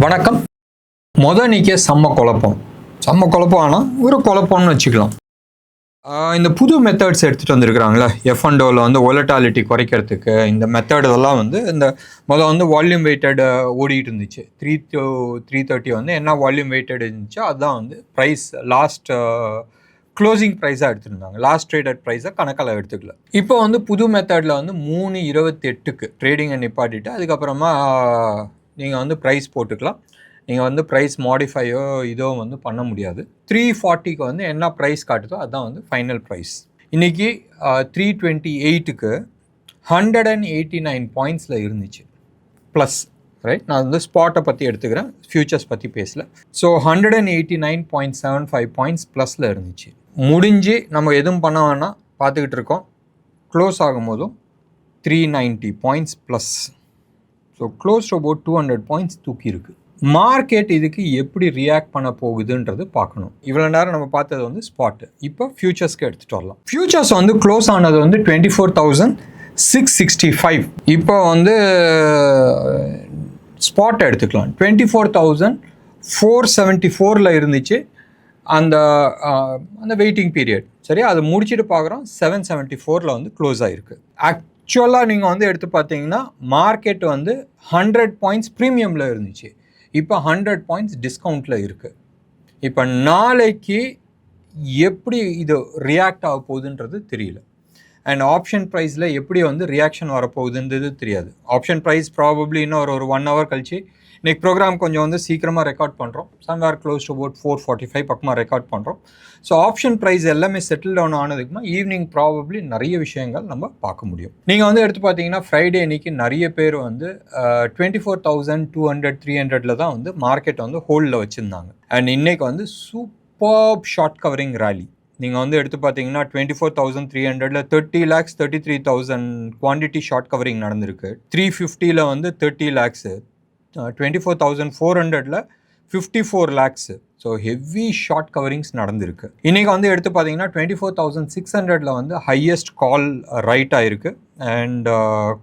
வணக்கம். நீக்கே செம்ம குழப்பம் ஆனால் ஒரு குழப்பம்னு வச்சுக்கலாம். இந்த புது மெத்தட்ஸ் எடுத்துகிட்டு வந்திருக்கிறாங்களே எஃப்என்டோவில் வந்து ஒலட்டாலிட்டி குறைக்கிறதுக்கு இந்த மெத்தட் இதெல்லாம் வந்து இந்த வந்து வால்யூம் வெயிட்டட் ஓடிட்டு இருந்துச்சு. 3 to 330 வந்து என்ன வால்யூம் வெயிட்டட் இருந்துச்சோ அதுதான் வந்து ப்ரைஸ் லாஸ்ட் க்ளோசிங் ப்ரைஸாக எடுத்துருந்தாங்க. லாஸ்ட் ட்ரேடட் ப்ரைஸை கணக்கில் எடுத்துக்கல. இப்போ வந்து புது மெத்தடில் வந்து 3:28க்கு ட்ரேடிங்கை நிப்பாட்டிட்டு அதுக்கப்புறமா நீங்கள் வந்து ப்ரைஸ் போட்டுக்கலாம். நீங்கள் வந்து ப்ரைஸ் மாடிஃபையோ இதோ வந்து பண்ண முடியாது. 340க்கு வந்து என்ன ப்ரைஸ் காட்டுதோ அதுதான் வந்து ஃபைனல் ப்ரைஸ். இன்றைக்கி 328க்கு 189 பாயிண்ட்ஸில் இருந்துச்சு ப்ளஸ், ரைட்? நான் வந்து ஸ்பாட்டை பற்றி எடுத்துக்கிறேன், ஃபியூச்சர்ஸ் பற்றி பேசல. ஸோ 189.75 பாயிண்ட்ஸ் ப்ளஸில் இருந்துச்சு. முடிஞ்சு நம்ம எதுவும் பண்ண வேணால் பார்த்துக்கிட்டு இருக்கோம். க்ளோஸ் ஆகும் போதும் 390 points plus. So close to about 200 points தூக்கி இருக்குது. மார்க்கெட் இதுக்கு எப்படி ரியாக்ட் பண்ண போகுதுன்றது பார்க்கணும். இவ்வளோ நேரம் நம்ம பார்த்தது வந்து ஸ்பாட்டு. இப்போ ஃபியூச்சர்ஸ்க்கு எடுத்துகிட்டு வரலாம். ஃபியூச்சர்ஸ் வந்து க்ளோஸ் ஆனது வந்து 24,665. இப்போ வந்து ஸ்பாட்டை எடுத்துக்கலாம். 24,474 இருந்துச்சு அந்த வெயிட்டிங் பீரியட். சரி, அதை முடிச்சுட்டு பார்க்குறோம் 774 வந்து க்ளோஸ் ஆகிருக்கு. ஆக்சுவலாக நீங்கள் வந்து எடுத்து பார்த்தீங்கன்னா மார்க்கெட் வந்து 100 பாயிண்ட்ஸ் ப்ரீமியமில் இருந்துச்சு. இப்போ 100 பாயிண்ட்ஸ் டிஸ்கவுண்ட்டில் இருக்குது. இப்போ நாளைக்கு எப்படி இது ரியாக்ட் ஆக போகுதுன்றது தெரியல. அண்ட் ஆப்ஷன் ப்ரைஸில் எப்படி வந்து ரியாக்ஷன் வரப்போகுதுன்றது தெரியாது. ஆப்ஷன் ப்ரைஸ் ப்ராபப்ளி இன்னும் ஒரு 1 hour கழிச்சு. இன்றைக்கி ப்ரோக்ராம் கொஞ்சம் வந்து சீக்கிரமாக ரெக்கார்ட் பண்ணுறோம். சம்வேர் க்ளோஸ் டு அபவுட் 4:45 பக்கமாக ரெக்கார்ட் பண்ணுறோம். ஸோ ஆப்ஷன் ப்ரைஸ் எல்லாமே செட்டில் டவுன் ஆனதுக்குமா ஈவினிங் ப்ராபப்ளி நிறைய விஷயங்கள் நம்ம பார்க்க முடியும். நீங்கள் வந்து எடுத்து பார்த்தீங்கன்னா ஃப்ரைடே அன்றைக்கி நிறைய பேர் வந்து 24,200 300 தான் வந்து மார்க்கெட் வந்து ஹோல்டில் வச்சுருந்தாங்க. அண்ட் இன்றைக்கி வந்து சூப்பர் ஷார்ட் கவரிங் ரேலி. நீங்கள் வந்து எடுத்து பார்த்தீங்கன்னா 24,300 30 lakhs 33,000 குவான்டிட்டி ஷார்ட் கவரிங் நடந்திருக்கு. 350 வந்து 30 lakhs, 24,400 54 lakhs. So heavy short coverings நடந்திருக்கு. இன்றைக்கி வந்து எடுத்து பார்த்தீங்கன்னா 24,600 வந்து ஹையஸ்ட் கால் ரைட் ஆகிருக்கு. And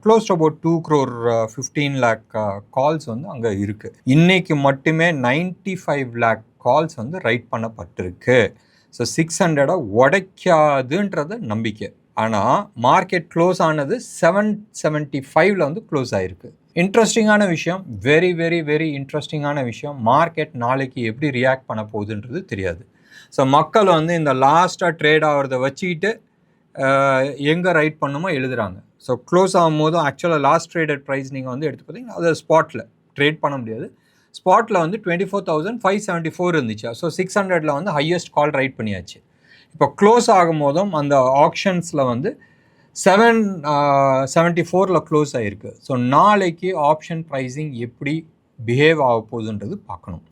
close to about 2 crore 15 lakh calls வந்து அங்கே இருக்குது. இன்றைக்கி மட்டுமே 95 lakh கால்ஸ் வந்து ரைட் பண்ணப்பட்டிருக்கு. ஸோ 600 உடைக்காதுன்றது நம்பிக்கை. ஆனால் மார்க்கெட் க்ளோஸ் ஆனது 775 வந்து க்ளோஸ் ஆகிருக்கு. இன்ட்ரெஸ்டிங்கான விஷயம், வெரி வெரி வெரி இன்ட்ரெஸ்டிங்கான விஷயம், மார்க்கெட் நாளைக்கு எப்படி ரியாக்ட் பண்ண போகுதுன்றது தெரியாது. ஸோ மக்கள் வந்து இந்த லாஸ்ட்டாக ட்ரேட் ஆகிறத வச்சுக்கிட்டு எங்கே ரைட் பண்ணுமோ எழுதுகிறாங்க. ஸோ க்ளோஸ் ஆகும் போதும் ஆக்சுவலாக லாஸ்ட் ட்ரேடட் ப்ரைஸ் நீங்கள் வந்து எடுத்து பார்த்தீங்கன்னா அது ஸ்பாட்டில் ட்ரேட் பண்ண முடியாது. ஸ்பாட்டில் வந்து 24,574 இருந்துச்சு. ஸோ 600 வந்து ஹையஸ்ட் கால் ரைட் பண்ணியாச்சு. இப்போ க்ளோஸ் ஆகும் போதும் அந்த ஆப்ஷன்ஸில் வந்து 774 க்ளோஸ் ஆகிருக்கு. ஸோ நாளைக்கு ஆப்ஷன் ப்ரைஸிங் எப்படி பிஹேவ் ஆக போகுதுன்றது பார்க்கணும்.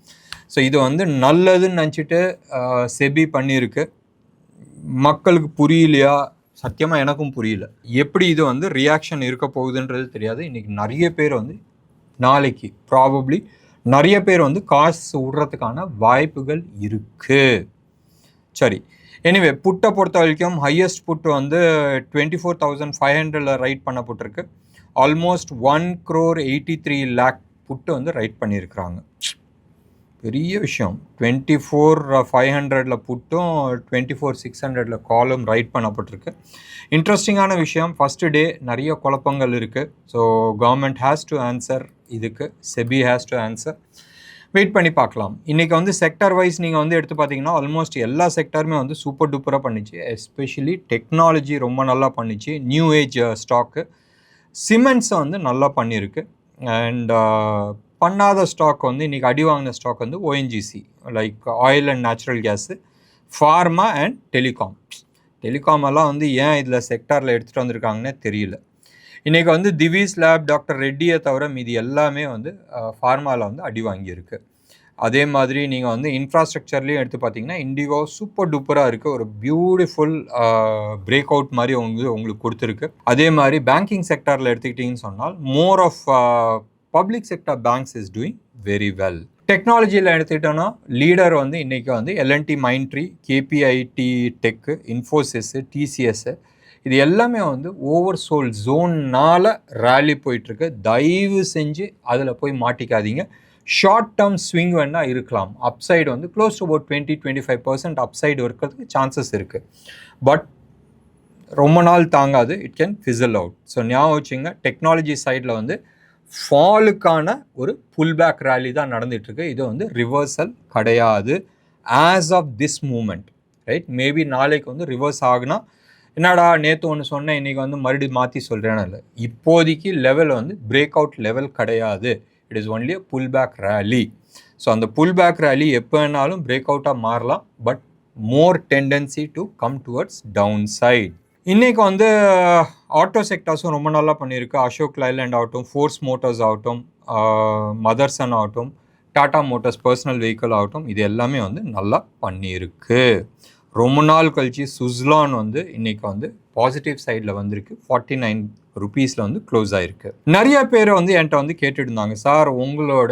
ஸோ இது வந்து நல்லதுன்னு நினச்சிட்டு செபி பண்ணியிருக்கு. மக்களுக்கு புரியலையா? சத்தியமாக எனக்கும் புரியல. எப்படி இது வந்து ரியாக்ஷன் இருக்க போகுதுன்றது தெரியாது. இன்றைக்கி நிறைய பேர் வந்து நாளைக்கு ப்ராபப்ளி நிறைய பேர் வந்து காசு விடுறதுக்கான வாய்ப்புகள் இருக்குது. சரி, எனிவே புட்டை பொறுத்த வரைக்கும் ஹையஸ்ட் புட்டு வந்து 24,500 ரைட் பண்ணப்பட்டிருக்கு. ஆல்மோஸ்ட் 1 crore 83 lakh புட்டு வந்து ரைட் பண்ணியிருக்கிறாங்க. பெரிய விஷயம். 24,500 புட்டும் 24,600 காலும் ரைட் பண்ணப்பட்டிருக்கு. இன்ட்ரெஸ்டிங்கான விஷயம், ஃபஸ்ட்டு டே நிறைய குழப்பங்கள் இருக்குது. So government has to answer இதுக்கு, SEBI has to answer. Wait பண்ணி பார்க்கலாம். இன்றைக்கி வந்து செக்டர் வைஸ் நீங்கள் வந்து எடுத்து பார்த்தீங்கன்னா ஆல்மோஸ்ட் எல்லா செக்டருமே வந்து சூப்பர் டூப்பராக பண்ணிச்சு. எஸ்பெஷலி டெக்னாலஜி ரொம்ப நல்லா பண்ணிச்சு. நியூ ஏஜ் ஸ்டாக்கு, சிமெண்ட்ஸை வந்து நல்லா பண்ணியிருக்கு. அண்ட் பண்ணாத ஸ்டாக் வந்து இன்றைக்கி அடி வாங்கின ஸ்டாக் வந்து ONGC, like oil and natural case, pharma and telecom எல்லாம் வந்து ஏன் இதில் செக்டாரில் எடுத்துகிட்டு வந்திருக்காங்கன்னே தெரியல. இன்றைக்கி வந்து திவிஸ் லேப், டாக்டர் ரெட்டியை தவிர மீதி எல்லாமே வந்து ஃபார்மாவில் வந்து அடி வாங்கியிருக்கு. அதே மாதிரி நீங்கள் வந்து இன்ஃப்ராஸ்ட்ரக்சர்லேயும் எடுத்து பார்த்தீங்கன்னா இண்டிகோ சூப்பர் டூப்பராக இருக்குது. ஒரு பியூட்டிஃபுல் பிரேக் அவுட் மாதிரி உங்களுக்கு கொடுத்துருக்கு. அதே மாதிரி பேங்கிங் செக்டாரில் எடுத்துக்கிட்டிங்கன்னு சொன்னால் more of public sector banks is doing very well. டெக்னாலஜியில் எடுத்துக்கிட்டோன்னா லீடர் வந்து இன்றைக்கி வந்து LNT Mindtree, KPIT tech, Infosys, TCS, இது எல்லாமே வந்து ஓவர் சோல்ட் ஜோன்னால் ரேலி போயிட்டுருக்கு. தயவு செஞ்சு அதில் போய் மாட்டிக்காதீங்க. ஷார்ட் டேர்ம் ஸ்விங் வேணால் இருக்கலாம். அப்சைடு வந்து க்ளோஸ் டு அபவுட் 20-25% அப்சைடு இருக்கிறதுக்கு சான்சஸ் இருக்குது. பட் ரொம்ப நாள் தாங்காது, it can fissile out. So ஞாபகம் வச்சுங்க, டெக்னாலஜி சைடில் வந்து ஃபாலுக்கான ஒரு புல் பேக் ரேலி தான் நடந்துகிட்ருக்கு. இது வந்து ரிவர்சல் கிடையாது as of this moment, right? Maybe நாளைக்கு வந்து ரிவர்ஸ் ஆகுனா என்னடா நேற்று ஒன்று சொன்னேன் இன்றைக்கி வந்து மறுபடியும் மாற்றி சொல்கிறேன்னு இல்லை. இப்போதைக்கு லெவல் வந்து பிரேக் அவுட் லெவல் கிடையாது. It is only a pull back rally. So அந்த புல் பேக் ரேலி எப்போ வேணாலும் பிரேக் அவுட்டாக மாறலாம். But more tendency to come towards down side. இன்றைக்கி வந்து ஆட்டோ செக்டார்ஸும் ரொம்ப நல்லா பண்ணியிருக்கு. அசோக் லைலேண்ட் ஆகட்டும், ஃபோர்ஸ் மோட்டார்ஸ் ஆகட்டும், மதர்சன் ஆகட்டும், டாடா மோட்டார்ஸ் பர்சனல் வெஹிக்கிள் ஆகட்டும், இது எல்லாமே வந்து நல்லா பண்ணியிருக்கு. ரொம்ப நாள் கழிச்சு சுஸ்லான் வந்து இன்றைக்கி வந்து பாசிட்டிவ் சைடில் வந்திருக்கு. 49 ருபீஸில் வந்து க்ளோஸ் ஆகிருக்கு. நிறைய பேர் வந்து என்கிட்ட வந்து கேட்டுட்டு இருந்தாங்க, சார் உங்களோட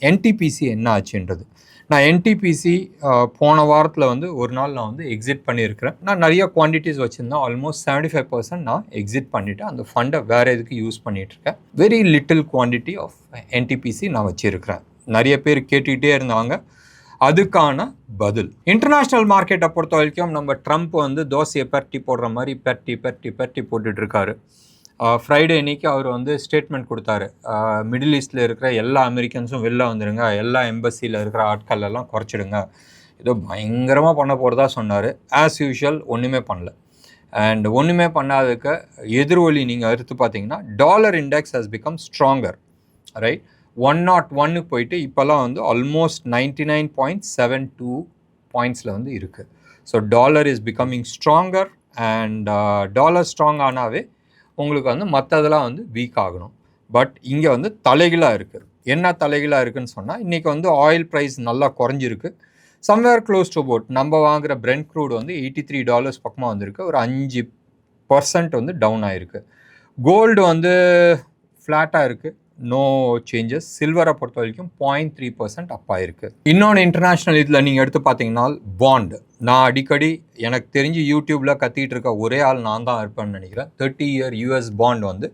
என்டிபிசி என்ன ஆச்சுன்றது. நான் என்டிபிசி போன வாரத்தில் வந்து ஒரு நாள் நான் வந்து எக்ஸிட் பண்ணியிருக்கிறேன். நான் நிறைய குவான்டிட்டிஸ் வச்சுருந்தேன். ஆல்மோஸ்ட் 75% நான் எக்ஸிட் பண்ணிவிட்டு அந்த ஃபண்டை வேறு எதுக்கு யூஸ் பண்ணிகிட்ருக்கேன். Very little quantity of NTPC நான் வச்சுருக்கிறேன். நிறைய பேர் கேட்டுக்கிட்டே இருந்தாங்க, அதுக்கான பதில். இன்டர்நேஷ்னல் மார்க்கெட்டை பொறுத்த வரைக்கும் நம்ம ட்ரம்ப் வந்து தோசையை பரட்டி போடுற மாதிரி பரட்டி போட்டுட்ருக்காரு. ஃப்ரைடே அன்றைக்கி அவர் வந்து ஸ்டேட்மெண்ட் கொடுத்தாரு, மிடில் ஈஸ்டில் இருக்கிற எல்லா அமெரிக்கன்ஸும் வெளில வந்துடுங்க, எல்லா எம்பசியில் இருக்கிற ஆட்கள் எல்லாம் குறைச்சிடுங்க, ஏதோ பயங்கரமாக பண்ண போகிறதா சொன்னார். ஆஸ் யூஷுவல் ஒன்றுமே பண்ணல. அண்ட் ஒன்றுமே பண்ணாததுக்கு எதிர்வொலி நீங்கள் எடுத்து பார்த்தீங்கன்னா dollar index has become stronger, right? 101 போயிட்டு இப்போல்லாம் வந்து ஆல்மோஸ்ட் 99.72 பாயிண்ட்ஸில் வந்து இருக்குது. So dollar is becoming stronger. And dollar strong ஆனாவே உங்களுக்கு வந்து மற்றதெல்லாம் வந்து வீக் ஆகணும். பட் இங்கே வந்து தலைகளாக இருக்குது. என்ன தலைகளாக இருக்குதுன்னு சொன்னால், இன்றைக்கி வந்து ஆயில் ப்ரைஸ் நல்லா குறைஞ்சிருக்கு. சம்வேர் க்ளோஸ் டு அபவுட் நம்ம வாங்குகிற பிரெண்ட் க்ரூட் வந்து $83 பக்கமாக வந்திருக்கு. ஒரு 5% வந்து டவுன் ஆகிருக்கு. கோல்டு வந்து ஃப்ளாட்டாக இருக்குது, நோ சேஞ்சஸ். சில்வரை பொறுத்த வரைக்கும் 0.3% அப் ஆயிருக்கு. இன்னொன்று இன்டர்நேஷ்னல் இதில் நீங்கள் எடுத்து பார்த்தீங்கன்னா பாண்ட், நான் அடிக்கடி எனக்கு தெரிஞ்சு யூடியூப்பில் கத்திட்டு இருக்க ஒரே ஆள் நான் தான் இருப்பேன்னு நினைக்கிறேன். 30-year US பாண்ட் வந்து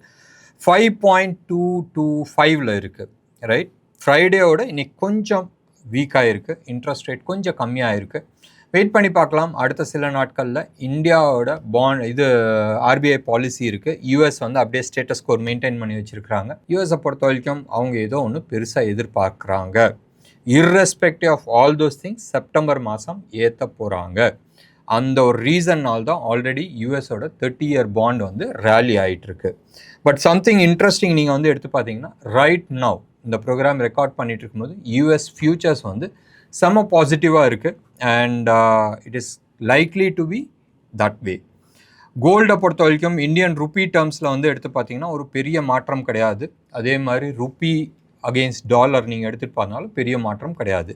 5.225 இருக்குது, ரைட்? ஃப்ரைடேயோட இன்னைக்கு கொஞ்சம் வீக்காக இருக்குது. இன்ட்ரெஸ்ட் ரேட் கொஞ்சம் கம்மியாக இருக்குது. வெயிட் பண்ணி பார்க்கலாம். அடுத்த சில நாட்களில் இந்தியாவோட பாண்ட் ஆர்பிஐ பாலிசி இருக்குது. யூஎஸ் வந்து அப்படியே ஸ்டேட்டஸ் ஸ்கோர் மெயின்டைன் பண்ணி வச்சுருக்காங்க. யூஎஸை பொறுத்த வரைக்கும் அவங்க ஏதோ ஒன்று பெருசாக எதிர்பார்க்குறாங்க. Irrespective of all those things September மாதம் ஏற்ற போகிறாங்க. அந்த ஒரு ரீசன்னால் தான் ஆல்ரெடி யூஎஸோட 30-year பாண்ட் வந்து ரேலி ஆகிட்டுருக்கு. பட் சம்திங் இன்ட்ரெஸ்டிங் நீங்கள் வந்து எடுத்து பார்த்தீங்கன்னா, ரைட் நவ் இந்த ப்ரோக்ராம் ரெக்கார்ட் பண்ணிட்டு இருக்கும்போது யூஎஸ் ஃபியூச்சர்ஸ் வந்து செம்ம பாசிட்டிவாக இருக்குது. And it is likely to be that way. கோல்டை பொறுத்த வரைக்கும் இந்தியன் ருப்பி டேர்ம்ஸில் வந்து எடுத்து பார்த்தீங்கன்னா ஒரு பெரிய மாற்றம் கிடையாது. அதே மாதிரி ருப்பி அகெயின்ஸ்ட் டாலர் நீங்கள் எடுத்துகிட்டு பார்த்தாலும் பெரிய மாற்றம் கிடையாது.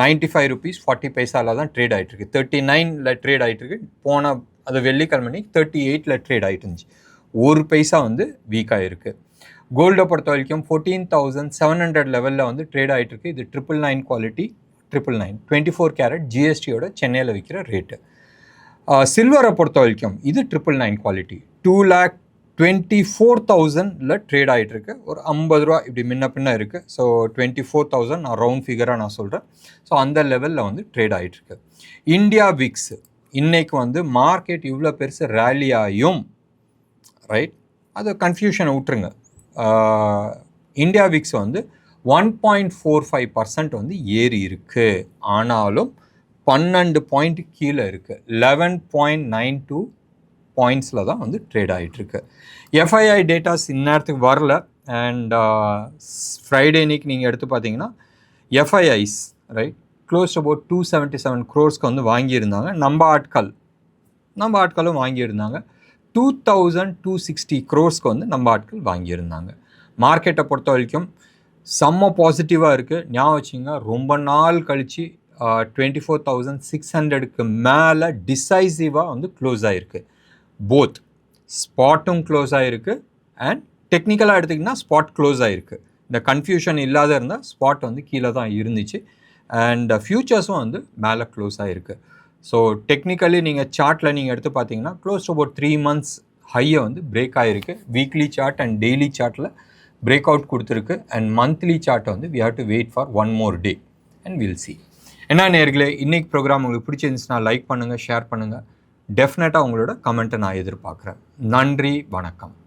95 rupees 40 தான் ட்ரேட் ஆகிட்டுருக்கு. 39 ட்ரேட் ஆகிட்டுருக்கு. போன அது வெள்ளிக்கிழமை 38 ட்ரேட் ஆகிட்டு இருந்துச்சு. 1 பைசா வந்து வீக்காக இருக்குது. கோல்டை பொறுத்த வரைக்கும் 14,700 லெவலில் வந்து ட்ரேட் ஆகிட்டுருக்கு. இது 999 குவாலிட்டி, 999 24 கேரட் ஜிஎஸ்டியோட சென்னையில் விற்கிற ரேட்டு. சில்வரை பொறுத்த வரைக்கும் இது 999 குவாலிட்டி 2,24,000 ட்ரேட் ஆகிட்டுருக்கு. ஒரு 50 ரூபா இப்படி முன்ன பின்ன இருக்குது. ஸோ 24,000 நான் ரவுண்ட் ஃபிகராக நான் சொல்கிறேன். ஸோ அந்த லெவலில் வந்து ட்ரேட் ஆகிட்டுருக்கு. இந்தியா விக்ஸ் இன்றைக்கு வந்து மார்க்கெட் இவ்வளோ பெருசு ரேலி ஆகியும், ரைட், அது கன்ஃபியூஷனை விட்டுருங்க. இந்தியா விக்ஸ் வந்து 1.45% வந்து ஏறி இருக்குது. ஆனாலும் 12 பாயிண்ட் கீழே இருக்குது. 11.92 பாயிண்ட்ஸில் தான் வந்து ட்ரேட் ஆகிட்டுருக்கு. எஃப்ஐஐ டேட்டாஸ் இந்நேரத்துக்கு வரல. அண்ட் ஃப்ரைடே இன்னைக்கு நீங்கள் எடுத்து பார்த்தீங்கன்னா FIIs, right, close about 277 crores வந்து வாங்கியிருந்தாங்க. நம்ம ஆட்களும் வாங்கியிருந்தாங்க. 2,260 crores வந்து நம்ம ஆட்கள் வாங்கியிருந்தாங்க. மார்க்கெட்டை பொறுத்த வரைக்கும் செம்ம பாசிட்டிவாக இருக்குது. ஞாபகம் வச்சுங்க, ரொம்ப நாள் கழித்து 24,600க்கு மேலே டிசைசிவாக வந்து க்ளோஸ் ஆகிருக்கு. போத் ஸ்பாட்டும் க்ளோஸ் ஆகிருக்கு அண்ட் டெக்னிக்கலாக எடுத்திங்கன்னா ஸ்பாட் க்ளோஸ் ஆகிருக்கு. இந்த கன்ஃபியூஷன் இல்லாத இருந்தால் ஸ்பாட் வந்து கீழே தான் இருந்துச்சு. அண்ட் ஃபியூச்சர்ஸும் வந்து மேலே க்ளோஸ் ஆகிருக்கு. ஸோ டெக்னிக்கலி நீங்கள் சார்ட்டில் நீங்கள் எடுத்து பார்த்தீங்கன்னா க்ளோஸ் டு அபவுட் 3 months ஹையை வந்து பிரேக் ஆகிருக்கு. வீக்லி சார்ட் அண்ட் டெய்லி சார்ட்டில் பிரேக் அவுட் கொடுத்துருக்கு. அண்ட் மந்த்லி சார்ட்டை வந்து we have to wait for one more day and we'll see. என்ன நேயர்களே, இன்னைக்கு ப்ரோக்ராம் உங்களுக்கு பிடிச்சிருந்துச்சுன்னா லைக் பண்ணுங்கள், ஷேர் பண்ணுங்கள். டெஃபினட்டாக உங்களோட கமெண்ட்டை நான் எதிர்பார்க்குறேன். நன்றி, வணக்கம்.